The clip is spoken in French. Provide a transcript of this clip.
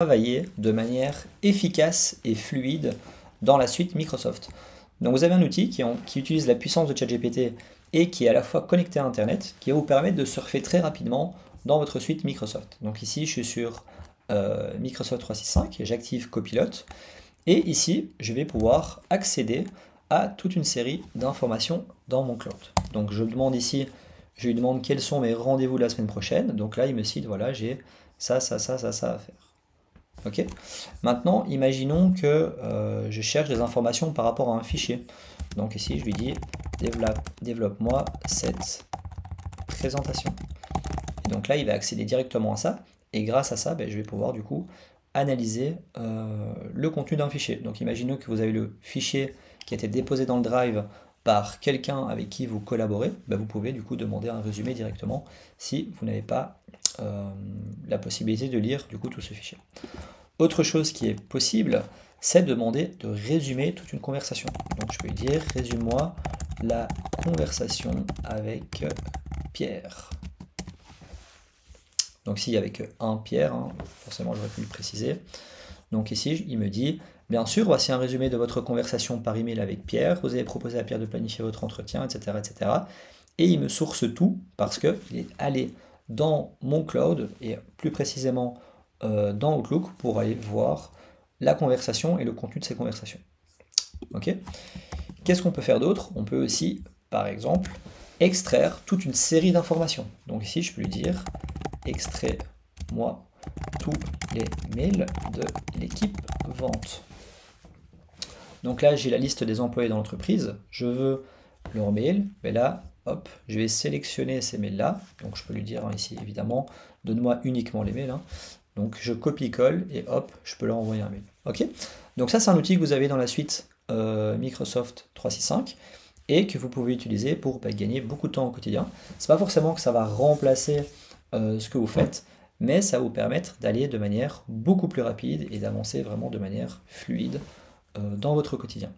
travailler de manière efficace et fluide dans la suite Microsoft. Donc vous avez un outil qui utilise la puissance de ChatGPT et qui est à la fois connecté à Internet, qui va vous permettre de surfer très rapidement dans votre suite Microsoft. Donc ici, je suis sur Microsoft 365 et j'active Copilot. Et ici, je vais pouvoir accéder à toute une série d'informations dans mon cloud. Donc je demande ici, je lui demande quels sont mes rendez-vous de la semaine prochaine. Donc là, il me cite, voilà, j'ai ça à faire. Ok. Maintenant, imaginons que je cherche des informations par rapport à un fichier. Donc ici, je lui dis développe-moi cette présentation. Et donc là, il va accéder directement à ça. Et grâce à ça, je vais pouvoir du coup analyser le contenu d'un fichier. Donc imaginons que vous avez le fichier qui a été déposé dans le Drive par quelqu'un avec qui vous collaborez. Vous pouvez du coup demander un résumé directement si vous n'avez pas la possibilité de lire du coup tout ce fichier. Autre chose qui est possible, c'est de demander de résumer toute une conversation. Donc je peux lui dire résume-moi la conversation avec Pierre. Donc s'il y avait qu'un Pierre, forcément j'aurais pu le préciser. Donc ici il me dit bien sûr, voici un résumé de votre conversation par email avec Pierre. Vous avez proposé à Pierre de planifier votre entretien, etc. etc. Et il me source tout parce qu'il est allé dans mon cloud et plus précisément dans Outlook pour aller voir la conversation et le contenu de ces conversations. Ok. Qu'est-ce qu'on peut faire d'autre? On peut aussi, par exemple, extraire toute une série d'informations. Donc ici, je peux lui dire extrais-moi tous les mails de l'équipe vente. Donc là, j'ai la liste des employés dans l'entreprise. Je veux leur mail. Mais là, hop, je vais sélectionner ces mails-là. Donc je peux lui dire ici, évidemment, donne-moi uniquement les mails. Donc je copie-colle et hop, je peux leur envoyer un mail. Ok. Donc ça, c'est un outil que vous avez dans la suite Microsoft 365 et que vous pouvez utiliser pour gagner beaucoup de temps au quotidien. C'est pas forcément que ça va remplacer ce que vous faites, mais ça va vous permettre d'aller de manière beaucoup plus rapide et d'avancer vraiment de manière fluide dans votre quotidien.